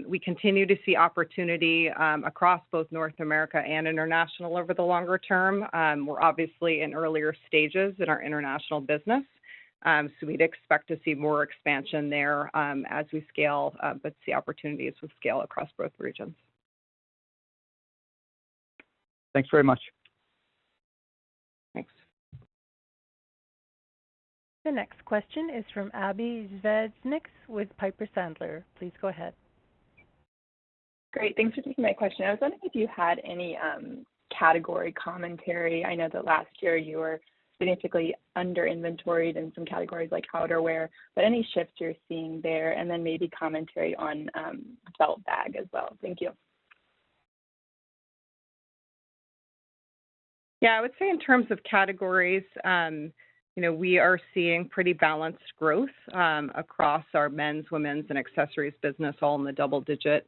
We continue to see opportunity across both North America and international over the longer term. We're obviously in earlier stages in our international business, so we'd expect to see more expansion there as we scale, but see opportunities with scale across both regions. Thanks very much. Thanks. The next question is from Abbie Zvejnieks with Piper Sandler. Please go ahead. Great. Thanks for taking my question. I was wondering if you had any category commentary. I know that last year you were significantly under inventoried in some categories like outerwear, but any shifts you're seeing there, and then maybe commentary on belt bag as well. Thank you. Yeah, I would say in terms of categories, we are seeing pretty balanced growth across our men's, women's, and accessories business, all in the double-digit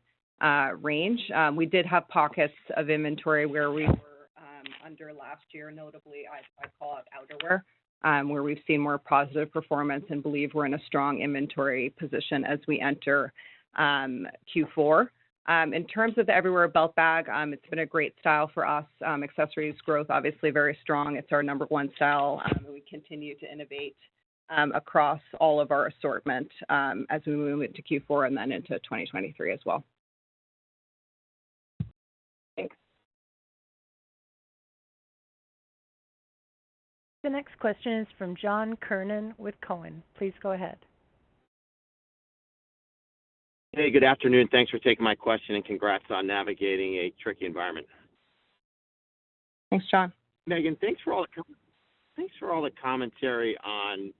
range. We did have pockets of inventory where we were under last year, notably I call out outerwear, where we've seen more positive performance and believe we're in a strong inventory position as we enter Q4. In terms of the Everywhere belt bag, it's been a great style for us. Accessories growth, obviously very strong. It's our number one style. And we continue to innovate across all of our assortment as we move into Q4 and then into 2023 as well. Thanks. The next question is from John Kernan with Cowen. Please go ahead. Hey, good afternoon. Thanks for taking my question and congrats on navigating a tricky environment. Thanks, John. Megan, thanks for all the commentary on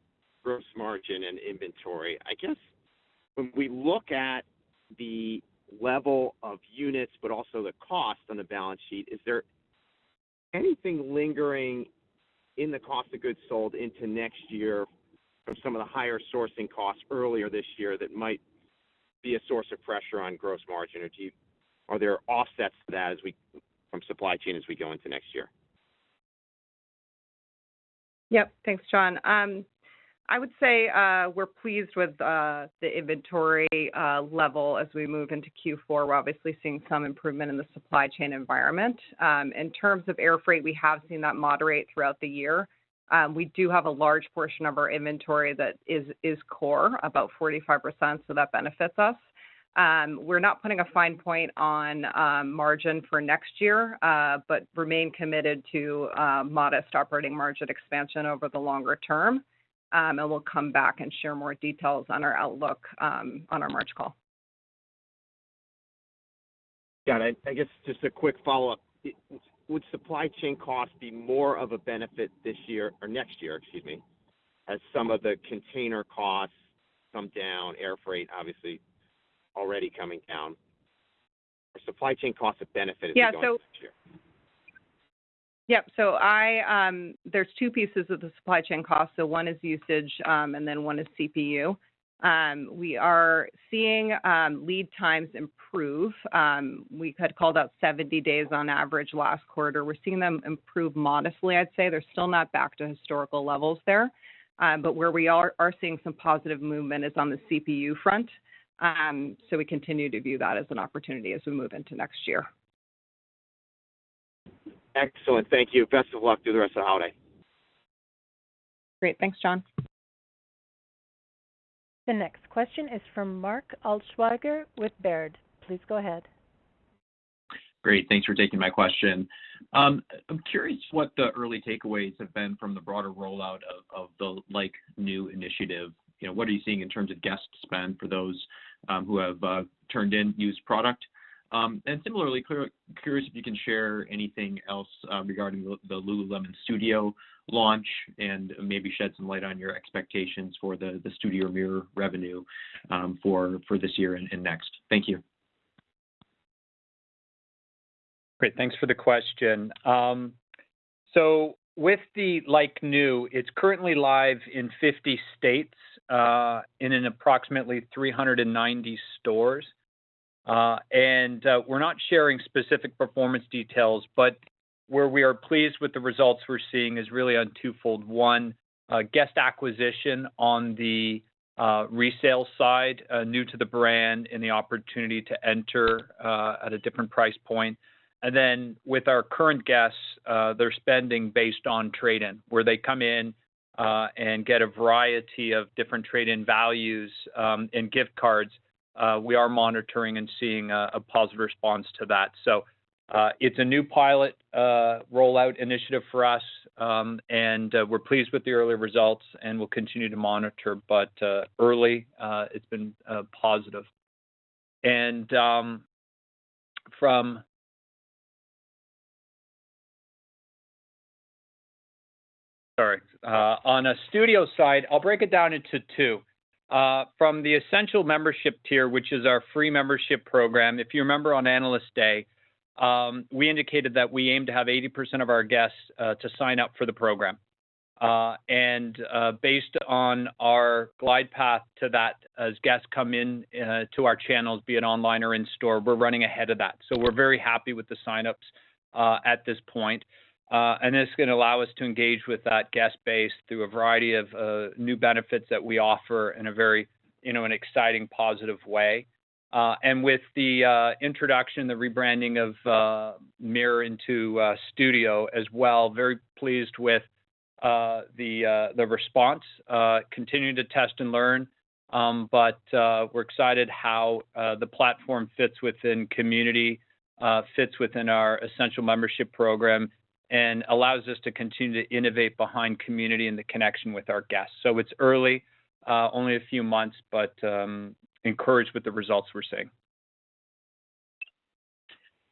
gross margin and inventory. I guess when we look at the level of units, but also the cost on the balance sheet, is there anything lingering in the cost of goods sold into next year from some of the higher sourcing costs earlier this year that might be a source of pressure on gross margin, or are there offsets to that from supply chain as we go into next year? Yep, thanks, John. I would say we're pleased with the inventory level as we move into Q4. We're obviously seeing some improvement in the supply chain environment. In terms of air freight, we have seen that moderate throughout the year. We do have a large portion of our inventory that is core, about 45%, so that benefits us. We're not putting a fine point on margin for next year, but remain committed to modest operating margin expansion over the longer term. And we'll come back and share more details on our outlook on our March call. Got it. I guess just a quick follow-up. Would supply chain costs be more of a benefit this year or next year, as some of the container costs come down, air freight obviously already coming down? Are supply chain costs a benefit as we go into next year? Yep. So there's two pieces of the supply chain cost. So one is usage, and then one is CPU. We are seeing lead times improve. We had called out 70 days on average last quarter. We're seeing them improve modestly, I'd say. They're still not back to historical levels there. But where we are seeing some positive movement is on the CPU front. So we continue to view that as an opportunity as we move into next year. Excellent. Thank you. Best of luck through the rest of the holiday. Great. Thanks, John. The next question is from Mark Altschwager with Baird. Please go ahead. Great. Thanks for taking my question. I'm curious what the early takeaways have been from the broader rollout of the Like New initiative. What are you seeing in terms of guest spend for those who have turned in used product? And similarly, curious if you can share anything else regarding the Lululemon Studio launch and maybe shed some light on your expectations for the Studio Mirror revenue for this year and next. Thank you. Great. Thanks for the question. So with the Like New, it's currently live in 50 states in an approximately 390 stores. And we're not sharing specific performance details, but where we are pleased with the results we're seeing is really on twofold. One, guest acquisition on the resale side, new to the brand, and the opportunity to enter at a different price point. And then with our current guests, they're spending based on trade-in, where they come in and get a variety of different trade-in values and gift cards. We are monitoring and seeing a positive response to that. So it's a new pilot rollout initiative for us, and we're pleased with the early results, and we'll continue to monitor. But early, it's been positive. And on a studio side, I'll break it down into two. From the Essential membership tier, which is our free membership program, if you remember on Analyst Day, we indicated that we aim to have 80% of our guests to sign up for the program. and based on our glide path to that, as guests come in to our channels, be it online or in store, we're running ahead of that. So we're very happy with the signups at this point. And this is going to allow us to engage with that guest base through a variety of new benefits that we offer in a very, an exciting, positive way. And with the introduction, the rebranding of Mirror into Studio as well, very pleased with the response. Continuing to test and learn, but we're excited how the platform fits within community, fits within our Essential Membership program, and allows us to continue to innovate behind community and the connection with our guests. So it's early, only a few months, but encouraged with the results we're seeing.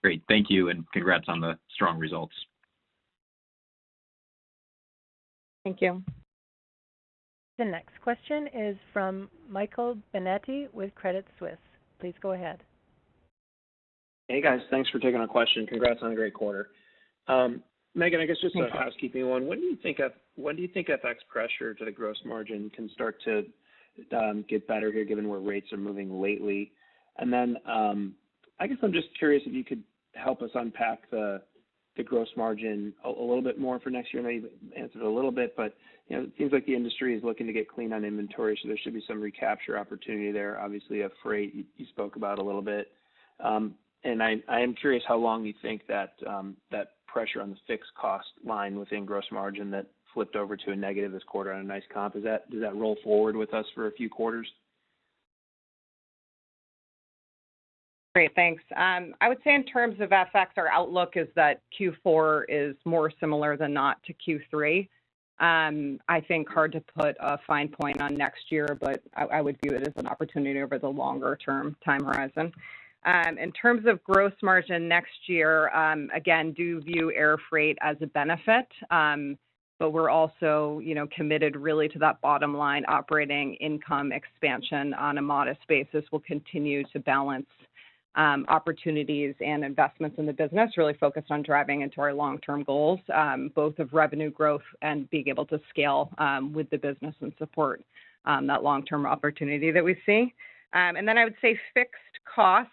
Great, thank you, and congrats on the strong results. Thank you. The next question is from Michael Binetti with Credit Suisse. Please go ahead. Hey guys, thanks for taking our question. Congrats on a great quarter. Megan, I guess just a housekeeping one. When do you think FX pressure to the gross margin can start to get better here, given where rates are moving lately? And then I guess I'm just curious if you could help us unpack the gross margin a little bit more for next year. I know you've answered it a little bit, but it seems like the industry is looking to get clean on inventory, so there should be some recapture opportunity there. Obviously, a freight you spoke about a little bit, and I am curious how long you think that that pressure on the fixed cost line within gross margin that flipped over to a negative this quarter on a nice comp. Does that roll forward with us for a few quarters? Great, thanks. I would say in terms of FX, our outlook is that Q4 is more similar than not to Q3. I think hard to put a fine point on next year, but I would view it as an opportunity over the longer term time horizon. In terms of gross margin next year, again, do view air freight as a benefit, but we're also, committed really to that bottom line operating income expansion on a modest basis. We'll continue to balance opportunities and investments in the business, really focused on driving into our long-term goals, both of revenue growth and being able to scale with the business and support that long-term opportunity that we see. And then I would say fixed costs,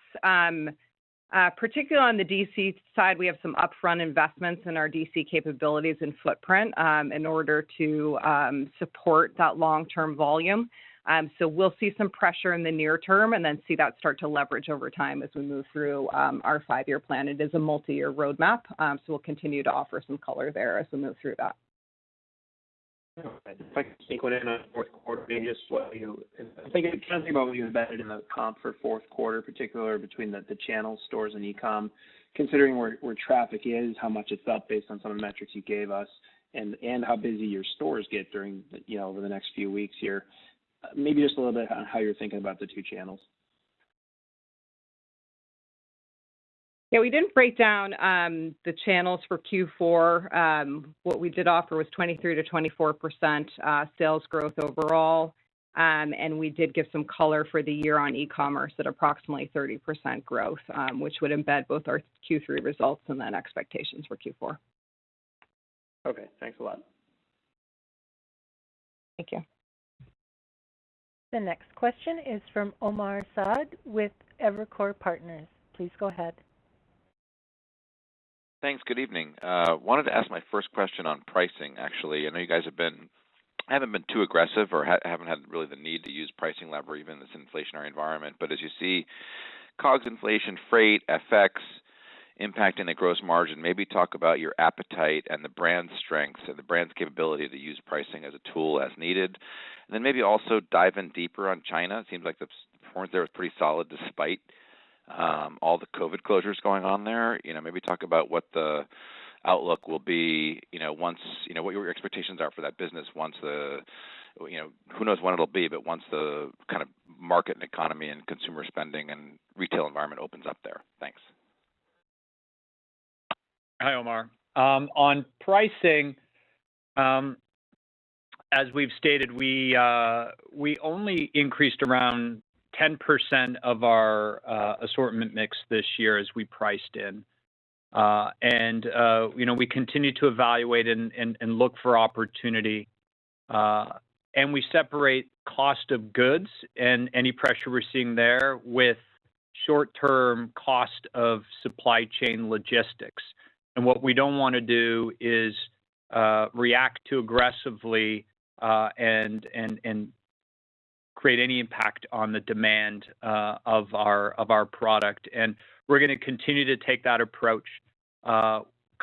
particularly on the DC side, we have some upfront investments in our DC capabilities and footprint in order to support that long-term volume. So we'll see some pressure in the near term and then see that start to leverage over time as we move through our 5-year plan. It is a multi-year roadmap, so we'll continue to offer some color there as we move through that. If I can sneak one in on fourth quarter, maybe just what I think about what you embedded in the comp for fourth quarter, particularly between the channel stores and e-com, considering where traffic is, how much it's up based on some of the metrics you gave us, and how busy your stores get during over the next few weeks here. Maybe just a little bit on how you're thinking about the two channels. Yeah, we didn't break down the channels for Q4. What we did offer was 23 to 24% sales growth overall, and we did give some color for the year on e-commerce at approximately 30% growth, which would embed both our Q3 results and then expectations for Q4. Okay, thanks a lot. Thank you. The next question is from Omar Saad with Evercore Partners. Please go ahead. Thanks. Good evening. Wanted to ask my first question on pricing, actually. I know you guys haven't been too aggressive or haven't had really the need to use pricing lever even in this inflationary environment. But as you see COGS inflation, freight, FX impacting the gross margin, maybe talk about your appetite and the brand's strengths and the brand's capability to use pricing as a tool as needed. And then maybe also dive in deeper on China. It seems like the performance there was pretty solid despite all the COVID closures going on there. Maybe talk about what the outlook will be, once, what your expectations are for that business once who knows when it'll be, but once the kind of market and economy and consumer spending and retail environment opens up there. Thanks. Hi, Omar. On pricing, as we've stated, we only increased around 10% of our assortment mix this year as we priced in. We continue to evaluate and look for opportunity. And we separate cost of goods and any pressure we're seeing there with short-term cost of supply chain logistics. And what we don't want to do is react too aggressively and create any impact on the demand of our product. And we're going to continue to take that approach.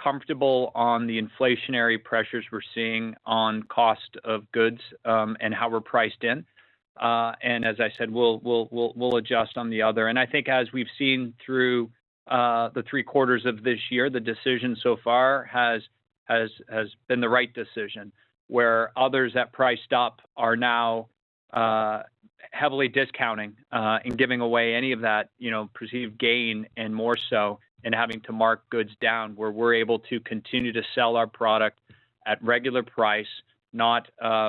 Comfortable on the inflationary pressures we're seeing on cost of goods and how we're priced in. And as I said, we'll adjust on the other. And I think as we've seen through the 3 quarters of this year, the decision so far has been the right decision, where others that priced up are now heavily discounting and giving away any of that perceived gain, and more so and having to mark goods down, where we're able to continue to sell our product at regular price, not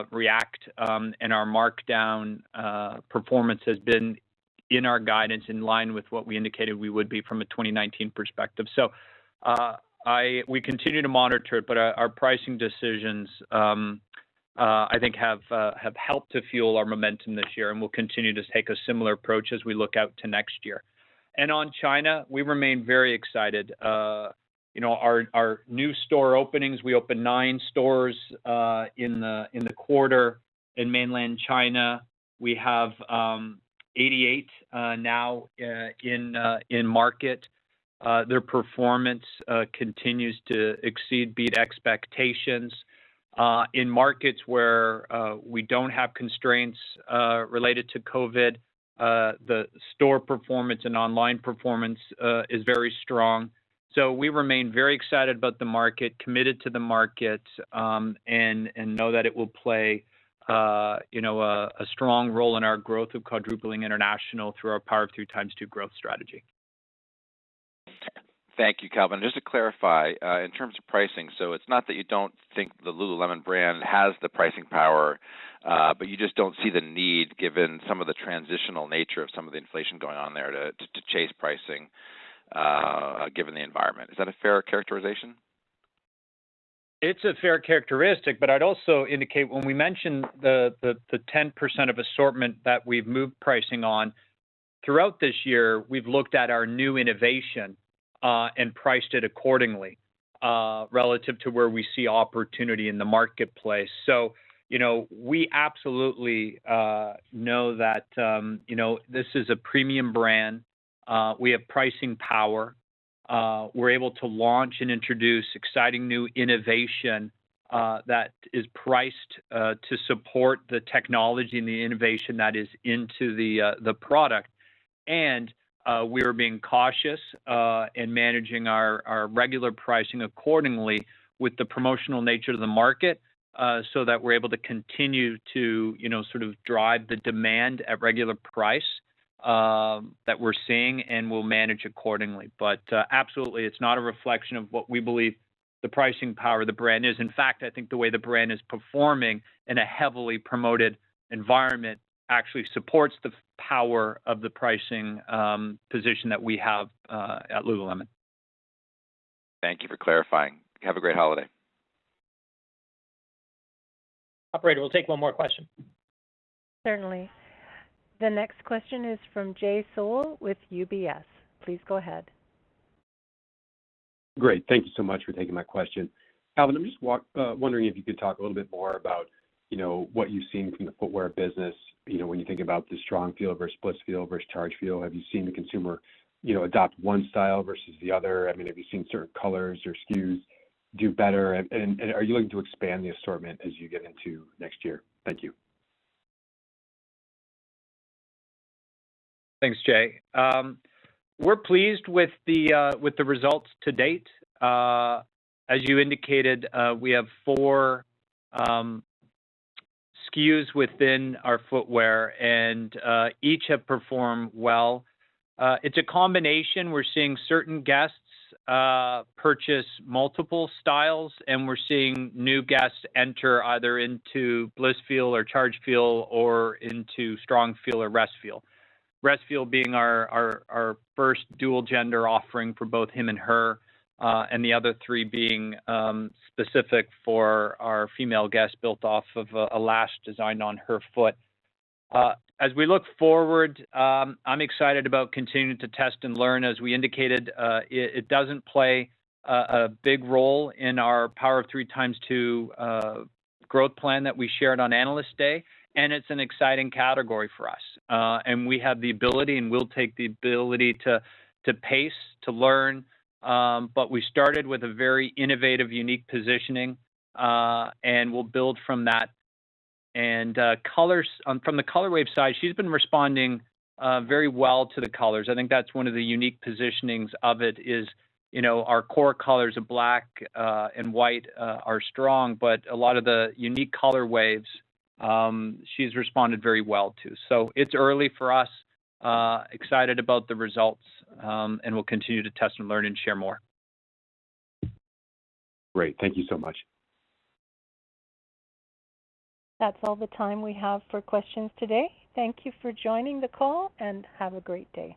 react, and our markdown performance has been in our guidance in line with what we indicated we would be from a 2019 perspective. So we continue to monitor it, but our pricing decisions I think have helped to fuel our momentum this year, and we'll continue to take a similar approach as we look out to next year. And on China, we remain very excited. Our new store openings, we opened 9 stores in the quarter in mainland China. We have 88 now in market. Their performance continues to beat expectations. In markets where we don't have constraints related to COVID, the store performance and online performance is very strong. So we remain very excited about the market, committed to the market, and know that it will play a strong role in our growth of quadrupling international through our Power of 3x2 growth strategy. Thank you, Calvin. Just to clarify, in terms of pricing, so it's not that you don't think the Lululemon brand has the pricing power, but you just don't see the need, given some of the transitional nature of some of the inflation going on there, to chase pricing, given the environment. Is that a fair characterization? It's a fair characteristic, but I'd also indicate when we mention the 10% of assortment that we've moved pricing on, throughout this year, we've looked at our new innovation and priced it accordingly relative to where we see opportunity in the marketplace. So, we absolutely know that, this is a premium brand. We have pricing power. We're able to launch and introduce exciting new innovation that is priced to support the technology and the innovation that is into the product. And we are being cautious and managing our regular pricing accordingly with the promotional nature of the market, so that we're able to continue to, sort of drive the demand at regular price that we're seeing, and we'll manage accordingly. But absolutely, it's not a reflection of what we believe the pricing power of the brand is. In fact, I think the way the brand is performing in a heavily promoted environment actually supports the power of the pricing position that we have at Lululemon. Thank you for clarifying. Have a great holiday. Operator, we'll take one more question. Certainly. The next question is from Jay Sole with UBS. Please go ahead. Great. Thank you so much for taking my question. Calvin, I'm just wondering if you could talk a little bit more about, what you've seen from the footwear business, when you think about the strong feel versus bliss feel versus charge feel. Have you seen the consumer, adopt one style versus the other? I mean, have you seen certain colors or SKUs do better? And are you looking to expand the assortment as you get into next year? Thank you. Thanks, Jay. We're pleased with the results to date. As you indicated, we have 4 SKUs within our footwear, and each have performed well. It's a combination. We're seeing certain guests purchase multiple styles, and we're seeing new guests enter either into bliss feel or charge feel, or into strong feel or rest feel. Rest feel being our first dual gender offering for both him and her. and the other 3 being specific for our female guest built off of a lash designed on her foot. As we look forward, I'm excited about continuing to test and learn. As we indicated, it doesn't play a big role in our Power of 3 ×2 growth plan that we shared on Analyst Day, and it's an exciting category for us. And we have the ability, and we'll take the ability to pace, to learn, but we started with a very innovative, unique positioning, and we'll build from that. And colors, from the color wave side, she's been responding very well to the colors. I think that's one of the unique positionings of it is, our core colors of black and white are strong, but a lot of the unique color waves she's responded very well to. So it's early for us, excited about the results, and we'll continue to test and learn and share more. Great. Thank you so much. That's all the time we have for questions today. Thank you for joining the call and have a great day.